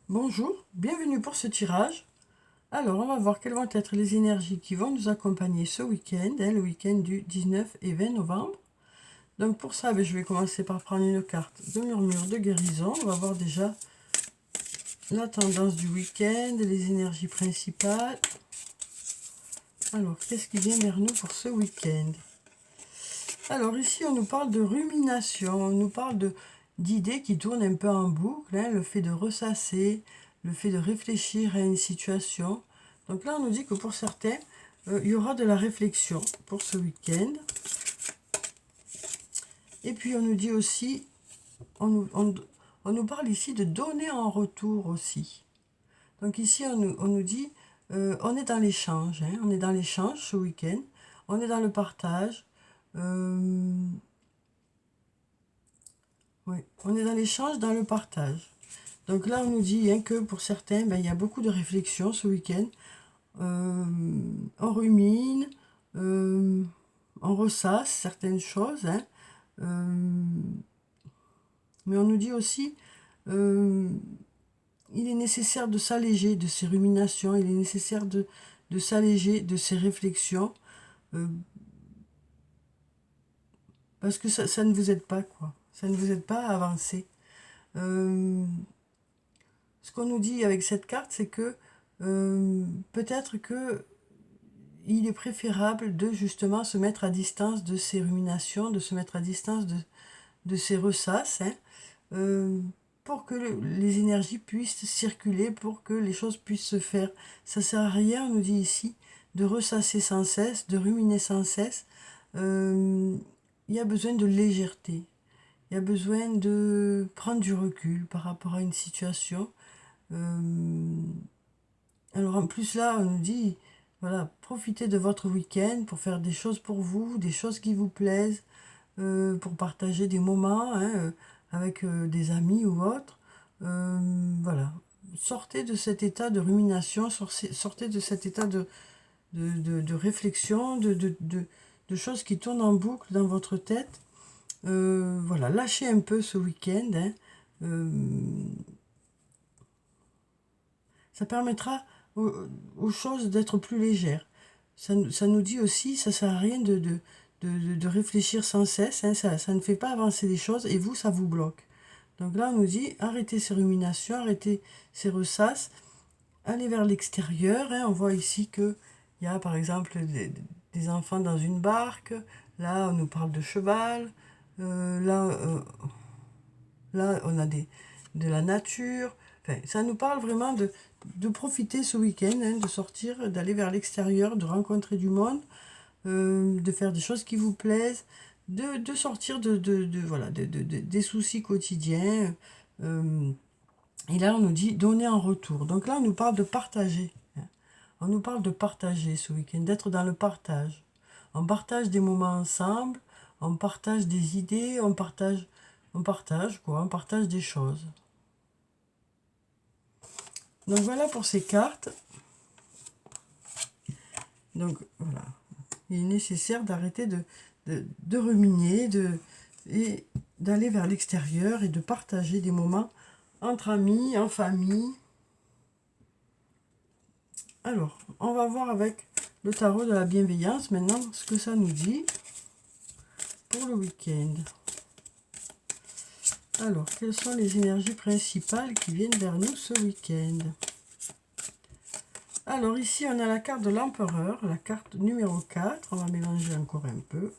Bonjour, bienvenue pour ce tirage. Alors, on va voir quelles vont être les énergies qui vont nous accompagner ce week-end, le week-end du 19 et 20 novembre. Donc pour ça, je vais commencer par prendre une carte de murmure de guérison. On va voir déjà la tendance du week-end, les énergies principales. Alors, qu'est-ce qui vient vers nous pour ce week-end? Alors ici, on nous parle de rumination, on nous parle d'idées qui tournent un peu en boucle, le fait de ressasser, le fait de réfléchir à une situation. Donc là, on nous dit que pour certains, il y aura de la réflexion pour ce week-end. Et puis on nous dit aussi, on nous parle ici de donner en retour aussi. Donc ici, on nous dit, on est dans l'échange, on est dans l'échange ce week-end, on est dans le partage. Oui, on est dans l'échange, dans le partage. Donc là, on nous dit que pour certains, il y a beaucoup de réflexions ce week-end. On rumine, on ressasse certaines choses. Mais on nous dit aussi, il est nécessaire de s'alléger de ces ruminations, il est nécessaire de s'alléger de ces réflexions, parce que ça ne vous aide pas, quoi. Ça ne vous aide pas à avancer. Ce qu'on nous dit avec cette carte, c'est que peut-être que il est préférable de justement se mettre à distance de ces ruminations, de se mettre à distance de ces ressasses, pour que les énergies puissent circuler, pour que les choses puissent se faire. Ça sert à rien, on nous dit ici, de ressasser sans cesse, de ruminer sans cesse. Il y a besoin de légèreté. Il y a besoin de prendre du recul par rapport à une situation. Alors en plus là, on nous dit, voilà, profitez de votre week-end pour faire des choses pour vous, des choses qui vous plaisent, pour partager des moments avec des amis ou autres. Voilà, sortez de cet état de rumination, sortez de cet état de réflexion, de choses qui tournent en boucle dans votre tête. Voilà, lâchez un peu ce week-end. Ça permettra aux choses d'être plus légères. Ça nous dit aussi, ça sert à rien de réfléchir sans cesse, ça ne fait pas avancer les choses et vous, ça vous bloque. Donc là, on nous dit, arrêtez ces ruminations, arrêtez ces ressasses, allez vers l'extérieur. On voit ici qu'il y a par exemple des enfants dans une barque, là on nous parle de cheval, là on a de la nature. Enfin, ça nous parle vraiment de profiter ce week-end, de sortir, d'aller vers l'extérieur, de rencontrer du monde, de faire des choses qui vous plaisent, de sortir voilà, des soucis quotidiens. Et là, on nous dit donner en retour. Donc là, on nous parle de partager. On nous parle de partager ce week-end, d'être dans le partage. On partage des moments ensemble, on partage des idées, on partage quoi, on partage des choses. Donc voilà pour ces cartes. Donc voilà, il est nécessaire d'arrêter de ruminer, et d'aller vers l'extérieur et de partager des moments entre amis, en famille. Alors, on va voir avec le tarot de la bienveillance maintenant ce que ça nous dit pour le week-end. Alors, quelles sont les énergies principales qui viennent vers nous ce week-end? Alors ici, on a la carte de l'empereur, la carte numéro 4. On va mélanger encore un peu.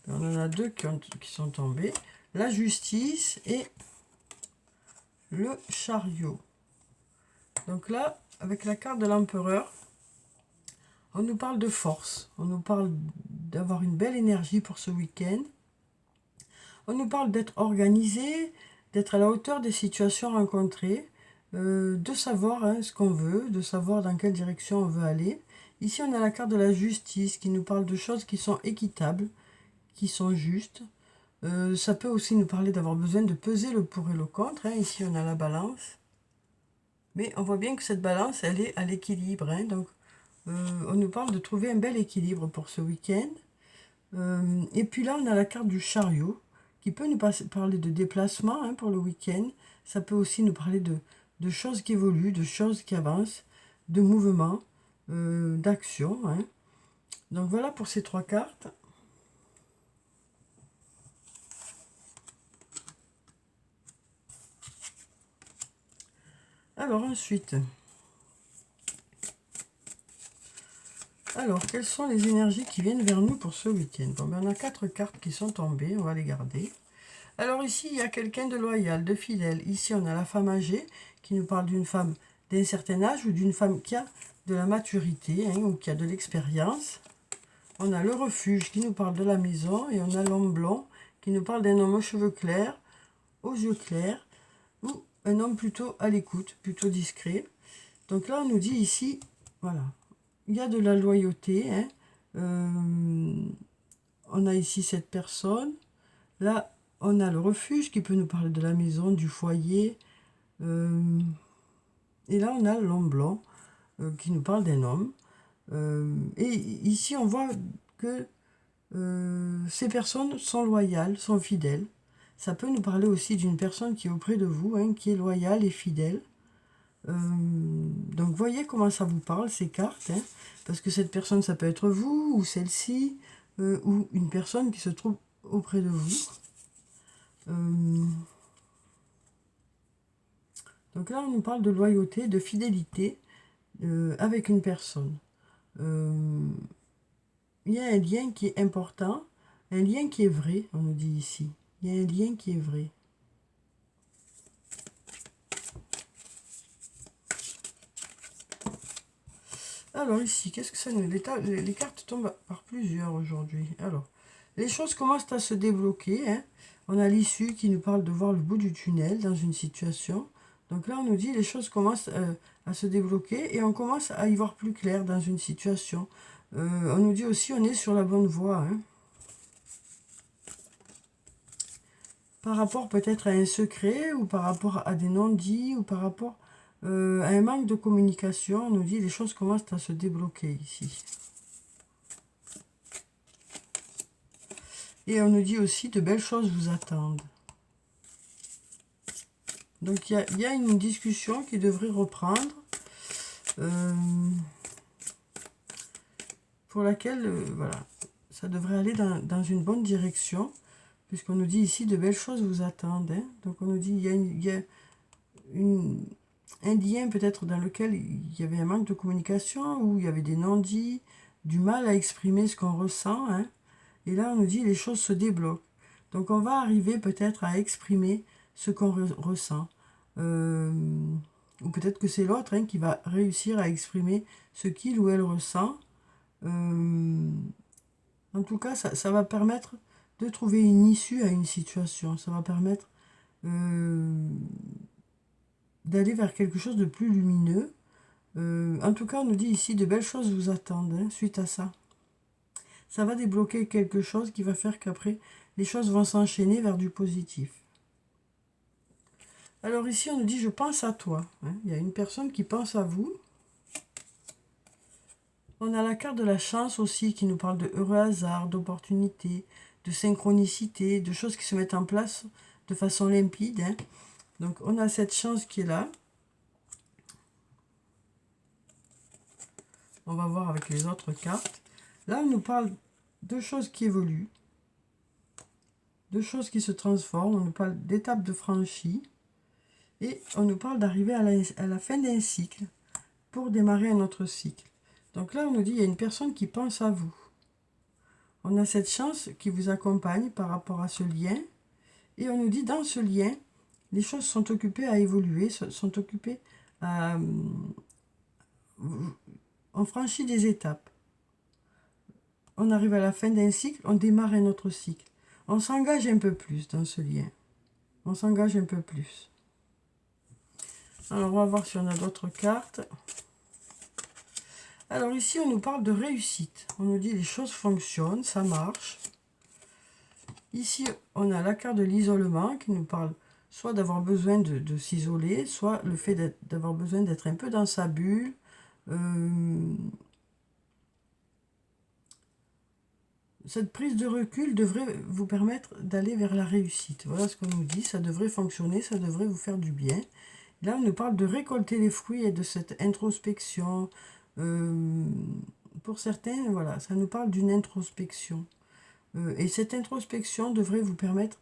On en a deux qui sont tombés. La justice et le chariot. Donc là, avec la carte de l'empereur, on nous parle de force. On nous parle d'avoir une belle énergie pour ce week-end. On nous parle d'être organisé, d'être à la hauteur des situations rencontrées, de savoir ce qu'on veut, de savoir dans quelle direction on veut aller. Ici, on a la carte de la justice qui nous parle de choses qui sont équitables, qui sont justes. Ça peut aussi nous parler d'avoir besoin de peser le pour et le contre. Ici, on a la balance. Mais on voit bien que cette balance, elle est à l'équilibre. Donc, on nous parle de trouver un bel équilibre pour ce week-end. Et puis là, on a la carte du chariot qui peut nous parler de déplacement pour le week-end. Ça peut aussi nous parler de choses qui évoluent, de choses qui avancent, de mouvements, d'action. Hein. Donc voilà pour ces 3 cartes. Alors ensuite, quelles sont les énergies qui viennent vers nous pour ce week-end? Bon, ben, on a 4 cartes qui sont tombées, on va les garder. Alors ici, il y a quelqu'un de loyal, de fidèle. Ici, on a la femme âgée qui nous parle d'une femme d'un certain âge ou d'une femme qui a de la maturité, hein, ou qui a de l'expérience. On a le refuge qui nous parle de la maison et on a l'homme blond qui nous parle d'un homme aux cheveux clairs, aux yeux clairs, ou un homme plutôt à l'écoute, plutôt discret. Donc là, on nous dit ici, voilà, il y a de la loyauté. Hein. On a ici cette personne. Là, on a le refuge qui peut nous parler de la maison, du foyer. Et là, on a l'homme blanc qui nous parle d'un homme. Et ici, on voit que ces personnes sont loyales, sont fidèles. Ça peut nous parler aussi d'une personne qui est auprès de vous, hein, qui est loyale et fidèle. Donc, voyez comment ça vous parle, ces cartes. Hein, parce que cette personne, ça peut être vous, ou celle-ci, ou une personne qui se trouve auprès de vous. Donc là, on nous parle de loyauté, de fidélité avec une personne. Il y a un lien qui est important, un lien qui est vrai, on nous dit ici. Il y a un lien qui est vrai. Alors ici, qu'est-ce que ça nous dit? Les cartes tombent par plusieurs aujourd'hui. Alors, les choses commencent à se débloquer. Hein. On a l'issue qui nous parle de voir le bout du tunnel dans une situation. Donc là, on nous dit les choses commencent à se débloquer et on commence à y voir plus clair dans une situation. On nous dit aussi on est sur la bonne voie. Hein. Par rapport peut-être à un secret ou par rapport à des non-dits ou par rapport à un manque de communication, on nous dit les choses commencent à se débloquer ici. Et on nous dit aussi de belles choses vous attendent. Donc il y a une discussion qui devrait reprendre, pour laquelle, voilà, ça devrait aller dans une bonne direction, puisqu'on nous dit ici de belles choses vous attendent. Hein. Donc on nous dit il y a un lien peut-être dans lequel il y avait un manque de communication, où il y avait des non-dits, du mal à exprimer ce qu'on ressent. Hein. Et là, on nous dit les choses se débloquent. Donc on va arriver peut-être à exprimer ce qu'on ressent. Ou peut-être que c'est l'autre, hein, qui va réussir à exprimer ce qu'il ou elle ressent. En tout cas, ça va permettre de trouver une issue à une situation. Ça va permettre d'aller vers quelque chose de plus lumineux. En tout cas, on nous dit ici, de belles choses vous attendent, hein, suite à ça. Ça va débloquer quelque chose qui va faire qu'après, les choses vont s'enchaîner vers du positif. Alors ici, on nous dit, je pense à toi. Hein. Il y a une personne qui pense à vous. On a la carte de la chance aussi, qui nous parle de heureux hasard, d'opportunités, de synchronicité, de choses qui se mettent en place de façon limpide. Hein. Donc, on a cette chance qui est là. On va voir avec les autres cartes. Là, on nous parle de choses qui évoluent, de choses qui se transforment. On nous parle d'étapes de franchie. Et on nous parle d'arriver à la fin d'un cycle pour démarrer un autre cycle. Donc là, on nous dit il y a une personne qui pense à vous. On a cette chance qui vous accompagne par rapport à ce lien. Et on nous dit dans ce lien, les choses sont occupées à évoluer, sont occupées à... On franchit des étapes. On arrive à la fin d'un cycle, on démarre un autre cycle. On s'engage un peu plus dans ce lien. On s'engage un peu plus. Alors, on va voir si on a d'autres cartes. Alors ici, on nous parle de réussite. On nous dit les choses fonctionnent, ça marche. Ici, on a la carte de l'isolement qui nous parle soit d'avoir besoin de s'isoler, soit le fait d'avoir besoin d'être un peu dans sa bulle. Cette prise de recul devrait vous permettre d'aller vers la réussite. Voilà ce qu'on nous dit. Ça devrait fonctionner, ça devrait vous faire du bien. Là, on nous parle de récolter les fruits et de cette introspection. Pour certains, voilà, ça nous parle d'une introspection. Et cette introspection devrait vous permettre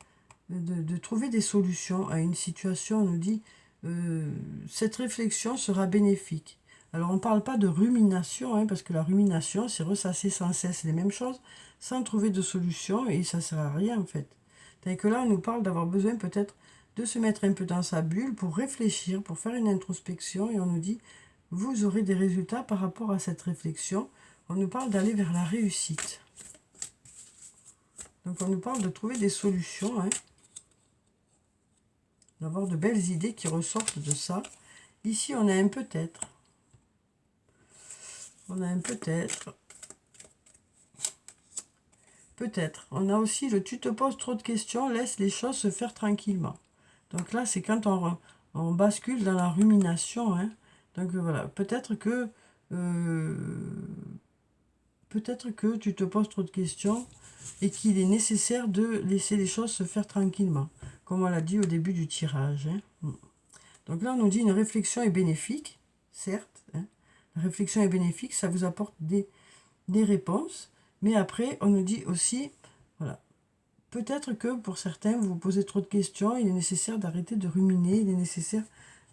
de trouver des solutions à une situation. On nous dit, cette réflexion sera bénéfique. Alors, on ne parle pas de rumination, hein, parce que la rumination, c'est ressasser sans cesse les mêmes choses, sans trouver de solution, et ça ne sert à rien, en fait. Tandis que là, on nous parle d'avoir besoin peut-être de se mettre un peu dans sa bulle pour réfléchir, pour faire une introspection, et on nous dit, vous aurez des résultats par rapport à cette réflexion. On nous parle d'aller vers la réussite. Donc, on nous parle de trouver des solutions, hein, d'avoir de belles idées qui ressortent de ça. Ici, on a un peut-être. On a un peut-être. Peut-être. On a aussi le tu te poses trop de questions, laisse les choses se faire tranquillement. Donc là, c'est quand on bascule dans la rumination. Hein. Donc voilà, peut-être que tu te poses trop de questions et qu'il est nécessaire de laisser les choses se faire tranquillement, comme on l'a dit au début du tirage. Hein. Donc là, on nous dit une réflexion est bénéfique, certes. Hein. La réflexion est bénéfique, ça vous apporte des réponses. Mais après, on nous dit aussi, voilà, peut-être que pour certains, vous vous posez trop de questions, il est nécessaire d'arrêter de ruminer, il est nécessaire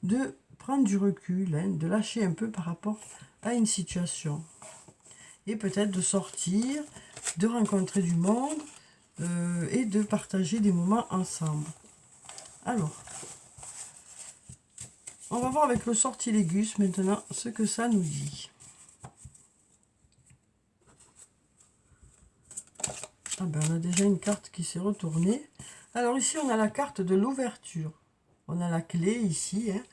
de prendre du recul, hein, de lâcher un peu par rapport à une situation. Et peut-être de sortir, de rencontrer du monde et de partager des moments ensemble. Alors, on va voir avec le sortilégus maintenant ce que ça nous dit. Ah ben, on a déjà une carte qui s'est retournée. Alors ici, on a la carte de l'ouverture. On a la clé ici. Hein.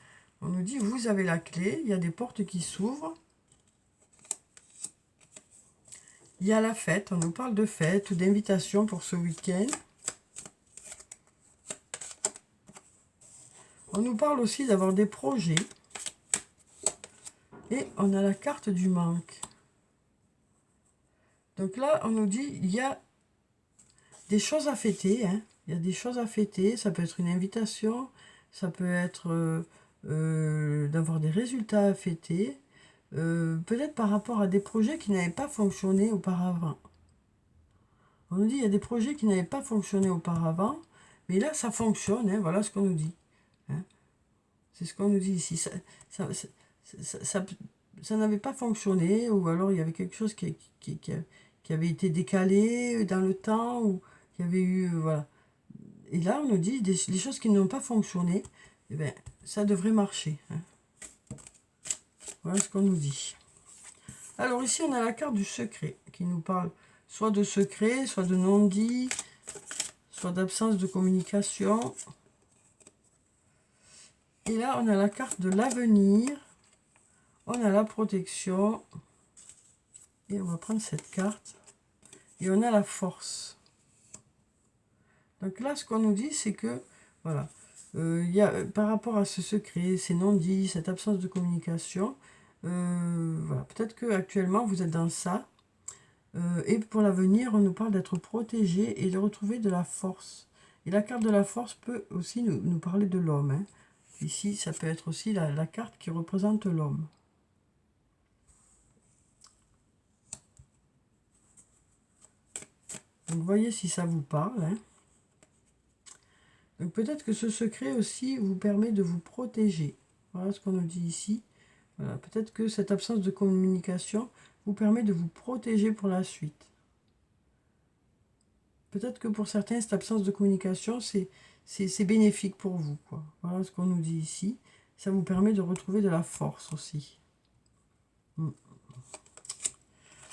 On nous dit, vous avez la clé. Il y a des portes qui s'ouvrent. Il y a la fête. On nous parle de fête ou d'invitation pour ce week-end. On nous parle aussi d'avoir des projets. Et on a la carte du manque. Donc là, on nous dit, il y a des choses à fêter, hein. Il y a des choses à fêter, ça peut être une invitation, ça peut être d'avoir des résultats à fêter, peut-être par rapport à des projets qui n'avaient pas fonctionné auparavant. On nous dit il y a des projets qui n'avaient pas fonctionné auparavant, mais là ça fonctionne, hein, voilà ce qu'on nous dit. Hein. C'est ce qu'on nous dit ici. Ça n'avait pas fonctionné, ou alors il y avait quelque chose qui avait été décalé dans le temps, ou il y avait eu, voilà. Et là, on nous dit, les choses qui n'ont pas fonctionné, eh bien, ça devrait marcher. Hein. Voilà ce qu'on nous dit. Alors ici, on a la carte du secret, qui nous parle soit de secret, soit de non-dit, soit d'absence de communication. Et là, on a la carte de l'avenir, on a la protection, et on va prendre cette carte, et on a la force. Donc là, ce qu'on nous dit, c'est que, voilà, par rapport à ce secret, ces non-dits, cette absence de communication, voilà, peut-être qu'actuellement, vous êtes dans ça. Et pour l'avenir, on nous parle d'être protégé et de retrouver de la force. Et la carte de la force peut aussi nous parler de l'homme. Hein. Ici, ça peut être aussi la carte qui représente l'homme. Donc, voyez si ça vous parle. Hein. Donc peut-être que ce secret aussi vous permet de vous protéger. Voilà ce qu'on nous dit ici. Voilà, peut-être que cette absence de communication vous permet de vous protéger pour la suite. Peut-être que pour certains, cette absence de communication, c'est bénéfique pour vous. Quoi. Voilà ce qu'on nous dit ici. Ça vous permet de retrouver de la force aussi.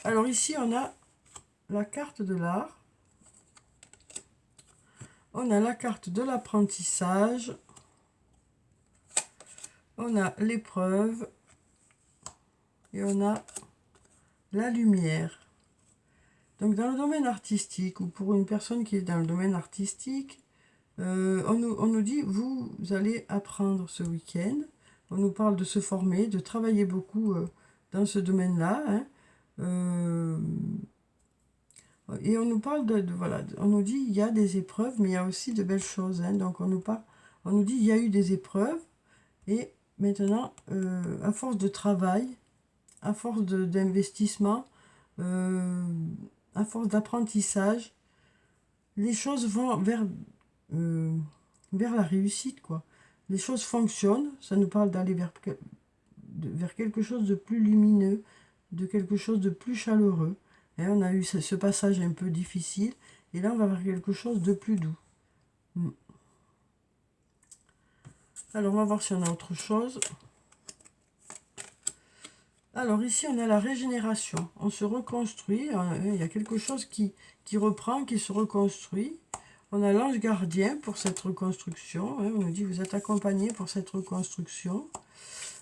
Alors ici, on a la carte de l'art. On a la carte de l'apprentissage. On a l'épreuve. Et on a la lumière. Donc dans le domaine artistique, ou pour une personne qui est dans le domaine artistique, on nous dit, vous allez apprendre ce week-end. On nous parle de se former, de travailler beaucoup dans ce domaine-là. Hein. Et on nous parle voilà, on nous dit il y a des épreuves, mais il y a aussi de belles choses. Hein. Donc on nous dit il y a eu des épreuves, Et maintenant, à force de travail, à force d'investissement, à force d'apprentissage, les choses vont vers la réussite, quoi. Les choses fonctionnent, ça nous parle d'aller vers quelque chose de plus lumineux, de quelque chose de plus chaleureux. Et on a eu ce passage un peu difficile, et là on va vers quelque chose de plus doux. Alors on va voir si on a autre chose. Alors ici on a la régénération, on se reconstruit, il y a quelque chose qui reprend, qui se reconstruit. On a l'ange gardien pour cette reconstruction, on nous dit vous êtes accompagné pour cette reconstruction.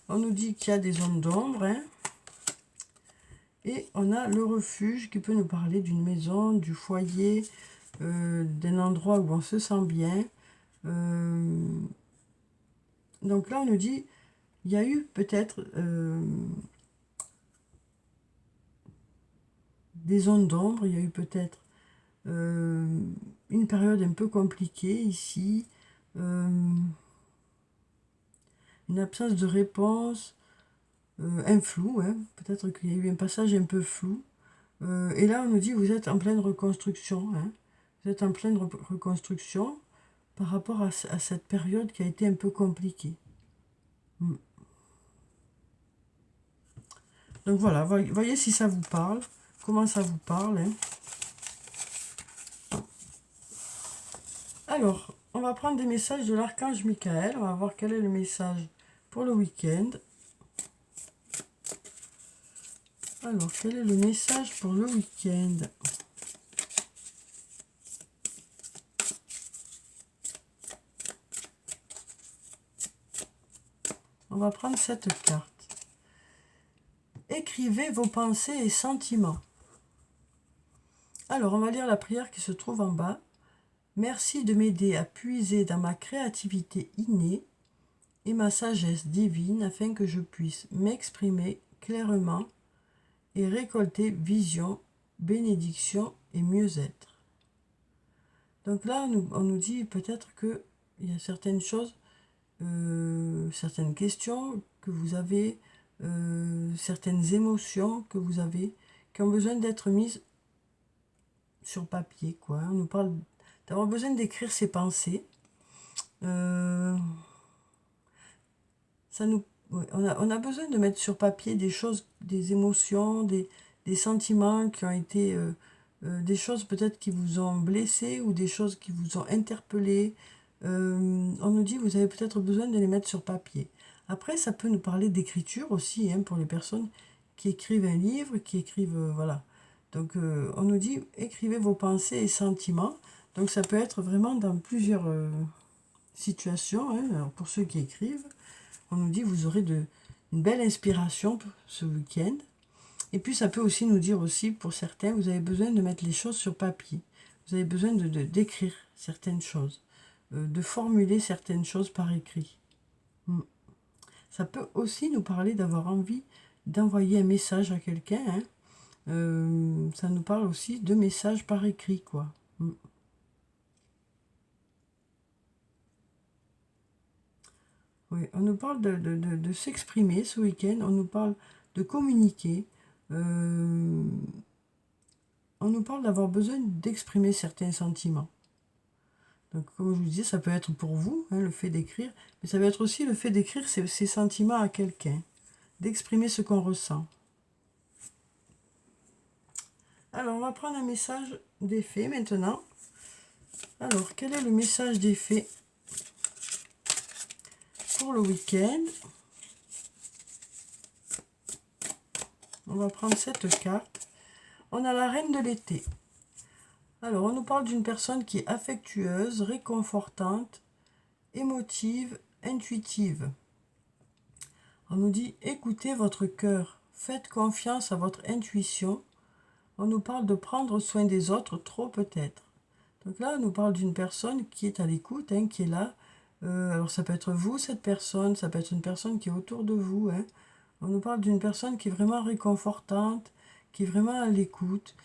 On nous dit qu'il y a des zones d'ombre, et on a le refuge qui peut nous parler d'une maison, du foyer, d'un endroit où on se sent bien. Donc là on nous dit, il y a eu peut-être des zones d'ombre, il y a eu peut-être une période un peu compliquée ici, une absence de réponse, un flou, peut-être qu'il y a eu un passage un peu flou. Et là, on nous dit, vous êtes en pleine reconstruction. Vous êtes en pleine reconstruction par rapport à cette période qui a été un peu compliquée. Donc voilà, voyez si ça vous parle, comment ça vous parle. Alors, on va prendre des messages de l'archange Michael. On va voir quel est le message pour le week-end. Alors, quel est le message pour le week-end? On va prendre cette carte. Écrivez vos pensées et sentiments. Alors, on va lire la prière qui se trouve en bas. Merci de m'aider à puiser dans ma créativité innée et ma sagesse divine afin que je puisse m'exprimer clairement et récolter vision, bénédiction et mieux-être. Donc là, on nous dit peut-être qu'il y a certaines choses, certaines questions que vous avez, certaines émotions que vous avez, qui ont besoin d'être mises sur papier, quoi. On nous parle d'avoir besoin d'écrire ses pensées. On a besoin de mettre sur papier des choses, des émotions, des sentiments qui ont été, des choses peut-être qui vous ont blessé ou des choses qui vous ont interpellé. On nous dit vous avez peut-être besoin de les mettre sur papier. Après, ça peut nous parler d'écriture aussi, pour les personnes qui écrivent un livre, qui écrivent, voilà. Donc, on nous dit écrivez vos pensées et sentiments. Donc, ça peut être vraiment dans plusieurs situations. Alors, pour ceux qui écrivent, on nous dit vous aurez une belle inspiration ce week-end. Et puis ça peut aussi nous dire aussi, pour certains, vous avez besoin de mettre les choses sur papier. Vous avez besoin d'écrire certaines choses, de formuler certaines choses par écrit. Ça peut aussi nous parler d'avoir envie d'envoyer un message à quelqu'un. Ça nous parle aussi de messages par écrit, quoi. Oui, on nous parle de s'exprimer ce week-end, on nous parle de communiquer, on nous parle d'avoir besoin d'exprimer certains sentiments. Donc, comme je vous disais, ça peut être pour vous, le fait d'écrire, mais ça peut être aussi le fait d'écrire ses sentiments à quelqu'un, d'exprimer ce qu'on ressent. Alors, on va prendre un message des fées maintenant. Alors, quel est le message des fées pour le week-end? On va prendre cette carte. On a la reine de l'été. Alors, on nous parle d'une personne qui est affectueuse, réconfortante, émotive, intuitive. On nous dit, écoutez votre cœur, faites confiance à votre intuition. On nous parle de prendre soin des autres, trop peut-être. Donc là, on nous parle d'une personne qui est à l'écoute, qui est là. Alors, ça peut être vous, cette personne, ça peut être une personne qui est autour de vous. On nous parle d'une personne qui est vraiment réconfortante, qui est vraiment à l'écoute,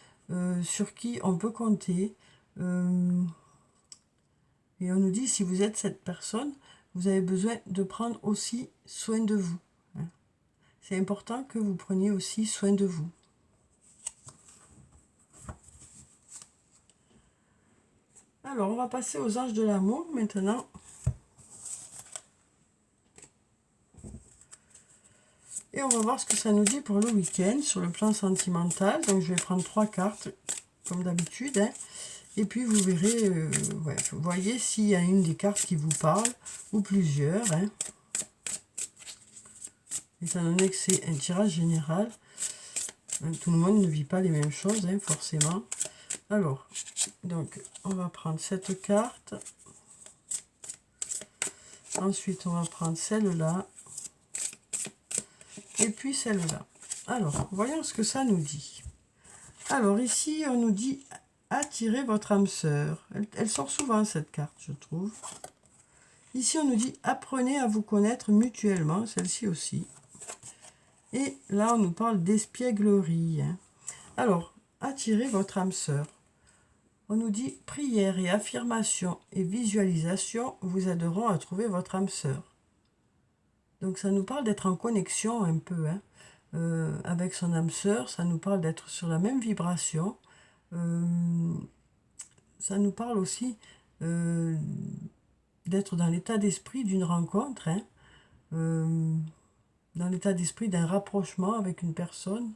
sur qui on peut compter. Et on nous dit, si vous êtes cette personne, vous avez besoin de prendre aussi soin de vous. Hein. C'est important que vous preniez aussi soin de vous. Alors, on va passer aux anges de l'amour maintenant. Et on va voir ce que ça nous dit pour le week-end sur le plan sentimental. Donc, je vais prendre 3 cartes, comme d'habitude. Hein. Et puis, vous verrez, ouais, vous voyez s'il y a une des cartes qui vous parle, ou plusieurs. Hein. Étant donné que c'est un tirage général, hein, tout le monde ne vit pas les mêmes choses, hein, forcément. Alors, donc, on va prendre cette carte. Ensuite, on va prendre celle-là. Et puis celle-là. Alors, voyons ce que ça nous dit. Alors, ici, on nous dit attirez votre âme sœur. Elle sort souvent, cette carte, je trouve. Ici, on nous dit apprenez à vous connaître mutuellement. Celle-ci aussi. Et là, on nous parle d'espièglerie. Hein. Alors, attirez votre âme sœur. On nous dit prière et affirmation et visualisation vous aideront à trouver votre âme sœur. Donc ça nous parle d'être en connexion un peu hein, avec son âme sœur, ça nous parle d'être sur la même vibration. Ça nous parle aussi d'être dans l'état d'esprit d'une rencontre, hein, dans l'état d'esprit d'un rapprochement avec une personne.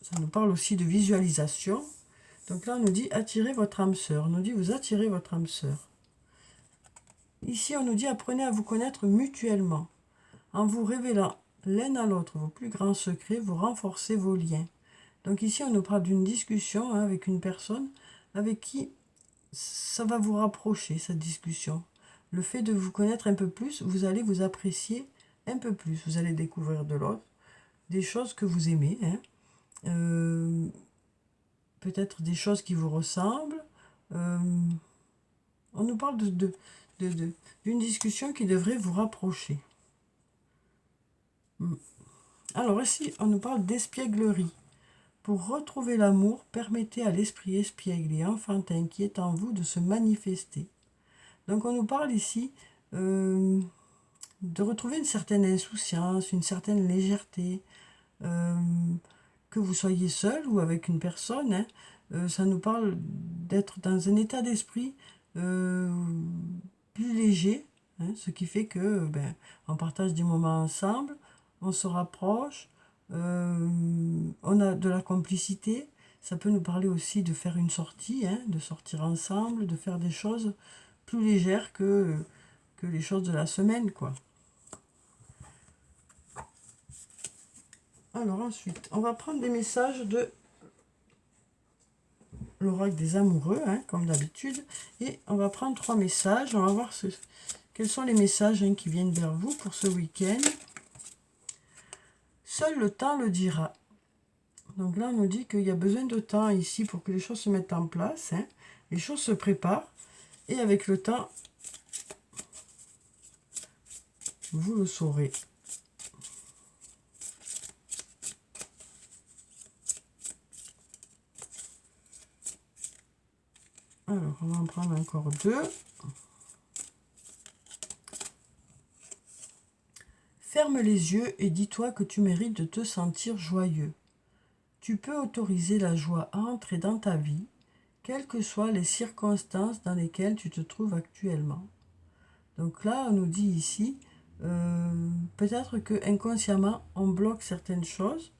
Ça nous parle aussi de visualisation. Donc là, on nous dit attirez votre âme sœur. On nous dit vous attirez votre âme sœur. Ici, on nous dit apprenez à vous connaître mutuellement. En vous révélant l'un à l'autre vos plus grands secrets, vous renforcez vos liens. Donc ici, on nous parle d'une discussion hein, avec une personne avec qui ça va vous rapprocher, cette discussion. Le fait de vous connaître un peu plus, vous allez vous apprécier un peu plus. Vous allez découvrir de l'autre, des choses que vous aimez. Hein. Peut-être des choses qui vous ressemblent. On nous parle d'une discussion qui devrait vous rapprocher. Alors ici, on nous parle d'espièglerie. Pour retrouver l'amour, permettez à l'esprit espiègle et enfantin qui est en vous de se manifester. Donc on nous parle ici de retrouver une certaine insouciance, une certaine légèreté, que vous soyez seul ou avec une personne. Hein, ça nous parle d'être dans un état d'esprit plus léger, hein, ce qui fait que on partage des moments ensemble, on se rapproche, on a de la complicité. Ça peut nous parler aussi de faire une sortie, hein, de sortir ensemble, de faire des choses plus légères que les choses de la semaine, quoi. Alors ensuite, on va prendre des messages de l'oracle des amoureux, hein, comme d'habitude. Et on va prendre 3 messages. On va voir quels sont les messages hein, qui viennent vers vous pour ce week-end. Seul le temps le dira. Donc là, on nous dit qu'il y a besoin de temps ici pour que les choses se mettent en place. Hein. Les choses se préparent. Et avec le temps, vous le saurez. Alors, on va en prendre encore 2. Ferme les yeux et dis-toi que tu mérites de te sentir joyeux. Tu peux autoriser la joie à entrer dans ta vie, quelles que soient les circonstances dans lesquelles tu te trouves actuellement. Donc là, on nous dit ici, peut-être que inconsciemment, on bloque certaines choses,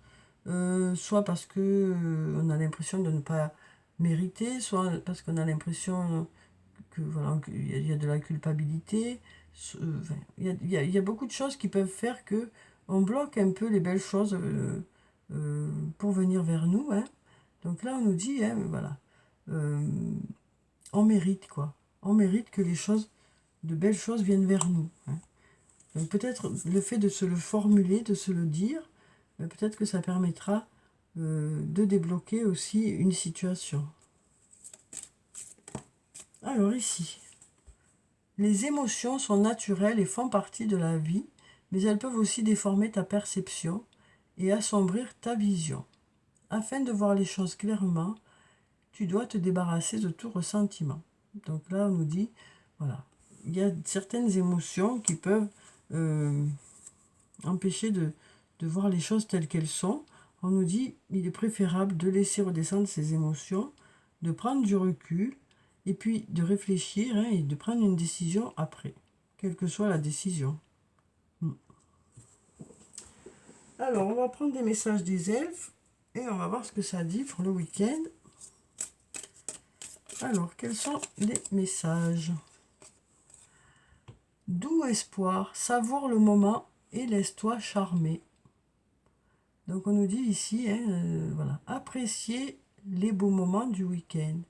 soit parce que on a l'impression de ne pas mériter, soit parce qu'on a l'impression que voilà qu'il y a de la culpabilité. Il y a beaucoup de choses qui peuvent faire que on bloque un peu les belles choses pour venir vers nous. Hein. Donc là, on nous dit, hein, voilà, on mérite quoi. On mérite que de belles choses viennent vers nous. Hein. Donc peut-être le fait de se le formuler, de se le dire, peut-être que ça permettra de débloquer aussi une situation. Alors ici, les émotions sont naturelles et font partie de la vie, mais elles peuvent aussi déformer ta perception et assombrir ta vision. Afin de voir les choses clairement, tu dois te débarrasser de tout ressentiment. Donc là, on nous dit, voilà, il y a certaines émotions qui peuvent empêcher de voir les choses telles qu'elles sont. On nous dit il est préférable de laisser redescendre ces émotions, de prendre du recul, et puis de réfléchir et de prendre une décision après, quelle que soit la décision. Alors, on va prendre des messages des elfes et on va voir ce que ça dit pour le week-end. Alors, quels sont les messages? Doux espoir, savoure le moment et laisse-toi charmer. Donc, on nous dit ici, voilà, apprécier les beaux moments du week-end.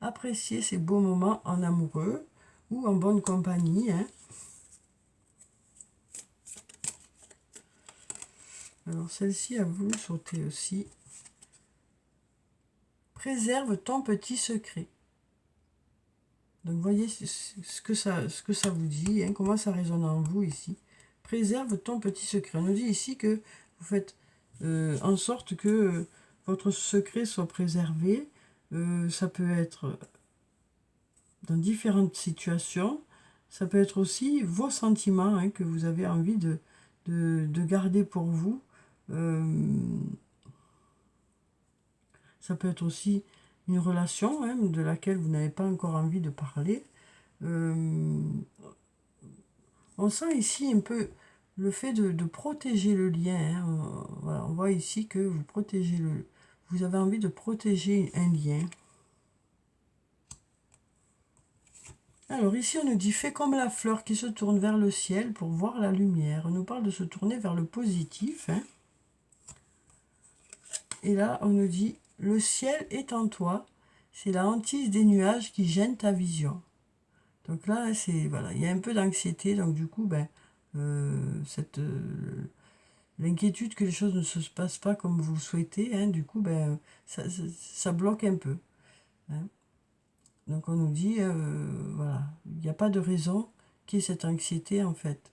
Apprécier ces beaux moments en amoureux ou en bonne compagnie. Alors, celle-ci a voulu sauter aussi. Préserve ton petit secret. Donc, voyez ce que ça vous dit, comment ça résonne en vous ici. Préserve ton petit secret. On nous dit ici que vous faites en sorte que votre secret soit préservé. Ça peut être dans différentes situations. Ça peut être aussi vos sentiments que vous avez envie de garder pour vous. Ça peut être aussi une relation de laquelle vous n'avez pas encore envie de parler. On sent ici un peu le fait de protéger le lien. Voilà, on voit ici que vous protégez vous avez envie de protéger un lien. Alors ici on nous dit fais comme la fleur qui se tourne vers le ciel pour voir la lumière. On nous parle de se tourner vers le positif. Et là on nous dit le ciel est en toi, c'est la hantise des nuages qui gêne ta vision. Donc là c'est voilà, il y a un peu d'anxiété, donc du coup l'inquiétude que les choses ne se passent pas comme vous le souhaitez, du coup ça bloque un peu. Donc on nous dit, voilà, il n'y a pas de raison qu'il y ait cette anxiété en fait.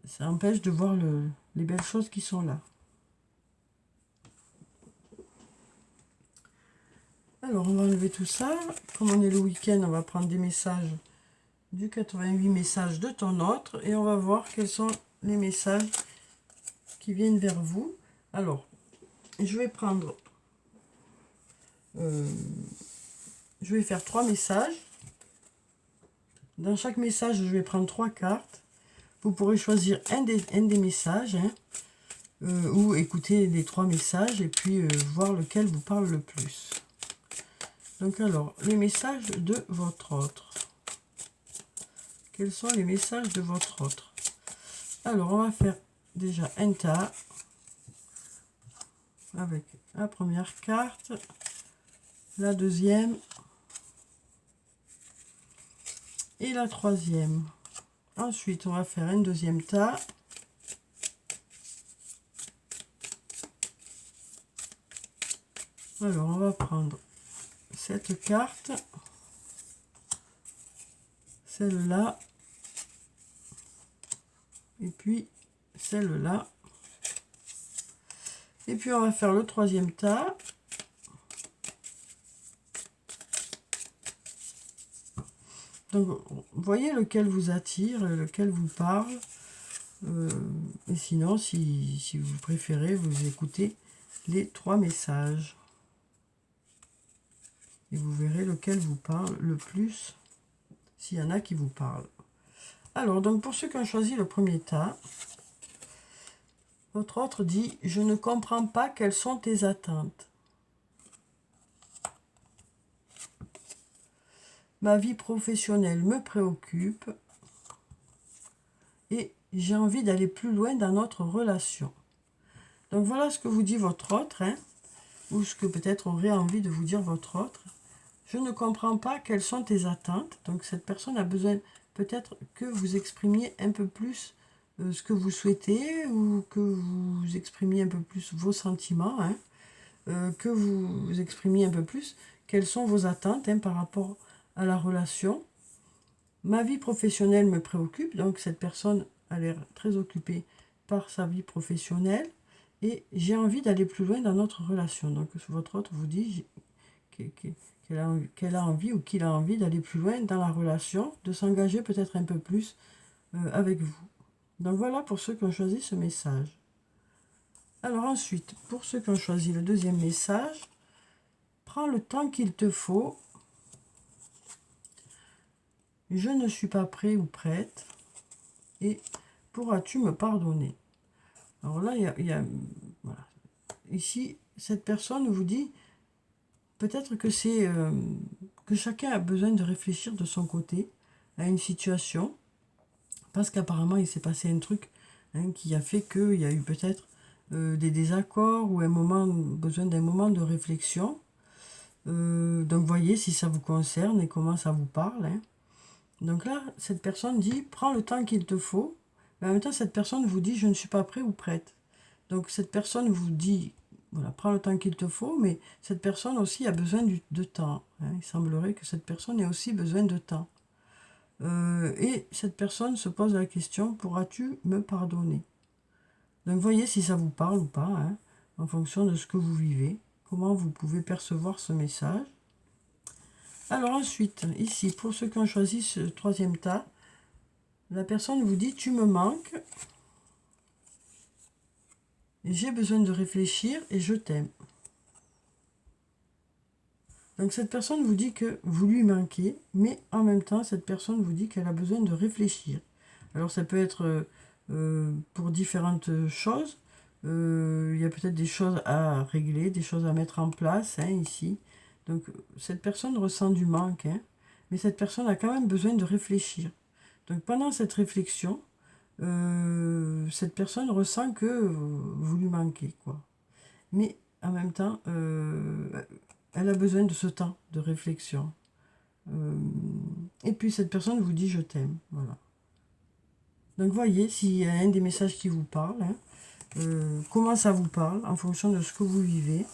Ça empêche de voir les belles choses qui sont là. Alors on va enlever tout ça. Comme on est le week-end, on va prendre des messages du 88 messages de ton autre et on va voir quels sont les messages qui viennent vers vous. Alors, je vais prendre... je vais faire 3 messages. Dans chaque message, je vais prendre 3 cartes. Vous pourrez choisir un des messages ou écouter les 3 messages et puis voir lequel vous parle le plus. Donc alors, les messages de votre autre. Quels sont les messages de votre autre? Alors, on va faire déjà un tas avec la première carte, la deuxième et la troisième. Ensuite, on va faire un deuxième tas. Alors, on va prendre cette carte, celle-là, et puis celle-là. Et puis, on va faire le troisième tas. Donc, voyez lequel vous attire, lequel vous parle. Et sinon, si vous préférez, vous écoutez les 3 messages. Et vous verrez lequel vous parle le plus, s'il y en a qui vous parlent. Alors, donc pour ceux qui ont choisi le premier tas, votre autre dit « Je ne comprends pas quelles sont tes attentes. Ma vie professionnelle me préoccupe et j'ai envie d'aller plus loin dans notre relation. » Donc voilà ce que vous dit votre autre, ou ce que peut-être aurait envie de vous dire votre autre. Je ne comprends pas quelles sont tes attentes. Donc cette personne a besoin peut-être que vous exprimiez un peu plus ce que vous souhaitez ou que vous exprimiez un peu plus vos sentiments, que vous exprimiez un peu plus quelles sont vos attentes par rapport à la relation. Ma vie professionnelle me préoccupe, donc cette personne a l'air très occupée par sa vie professionnelle et j'ai envie d'aller plus loin dans notre relation. Donc votre autre vous dit qu'elle qu'elle a envie ou qu'il a envie d'aller plus loin dans la relation, de s'engager peut-être un peu plus avec vous. Donc voilà pour ceux qui ont choisi ce message. Alors ensuite, pour ceux qui ont choisi le deuxième message, prends le temps qu'il te faut. Je ne suis pas prêt ou prête. Et pourras-tu me pardonner? Alors là, voilà. Ici, cette personne vous dit peut-être que c'est que chacun a besoin de réfléchir de son côté à une situation, parce qu'apparemment il s'est passé un truc qui a fait qu'il y a eu peut-être des désaccords ou besoin d'un moment de réflexion. Donc voyez si ça vous concerne et comment ça vous parle. Donc là, cette personne dit prends le temps qu'il te faut, mais en même temps cette personne vous dit je ne suis pas prêt ou prête. Donc cette personne vous dit voilà, prends le temps qu'il te faut, mais cette personne aussi a besoin de temps. Il semblerait que cette personne ait aussi besoin de temps. Et cette personne se pose la question, pourras-tu me pardonner? Donc voyez si ça vous parle ou pas, en fonction de ce que vous vivez, comment vous pouvez percevoir ce message. Alors ensuite, ici, pour ceux qui ont choisi ce troisième tas, la personne vous dit, tu me manques, j'ai besoin de réfléchir et je t'aime. Donc cette personne vous dit que vous lui manquez, mais en même temps, cette personne vous dit qu'elle a besoin de réfléchir. Alors ça peut être pour différentes choses. Il y a peut-être des choses à régler, des choses à mettre en place ici. Donc cette personne ressent du manque, mais cette personne a quand même besoin de réfléchir. Donc pendant cette réflexion, cette personne ressent que vous lui manquez, quoi. Mais en même temps, elle a besoin de ce temps de réflexion. Et puis cette personne vous dit je t'aime. Voilà. Donc voyez s'il y a un des messages qui vous parle, comment ça vous parle en fonction de ce que vous vivez.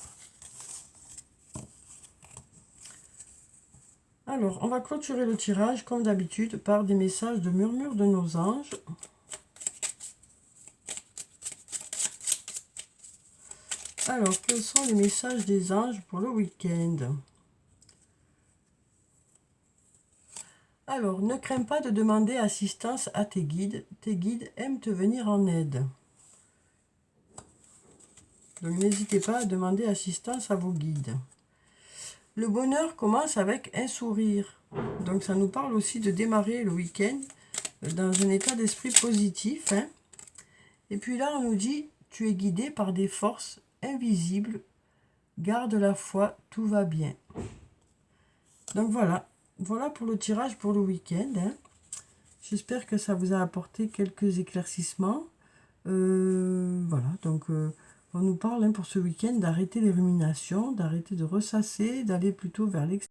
Alors, on va clôturer le tirage comme d'habitude par des messages de murmure de nos anges. Alors, quels sont les messages des anges pour le week-end? Alors, ne crains pas de demander assistance à tes guides. Tes guides aiment te venir en aide. Donc, n'hésitez pas à demander assistance à vos guides. Le bonheur commence avec un sourire. Donc, ça nous parle aussi de démarrer le week-end dans un état d'esprit positif. Et puis là, on nous dit, tu es guidé par des forces invisibles. Garde la foi, tout va bien. Donc voilà. Voilà pour le tirage pour le week-end. J'espère que ça vous a apporté quelques éclaircissements. Voilà, donc on nous parle pour ce week-end d'arrêter les ruminations, d'arrêter de ressasser, d'aller plutôt vers l'extérieur.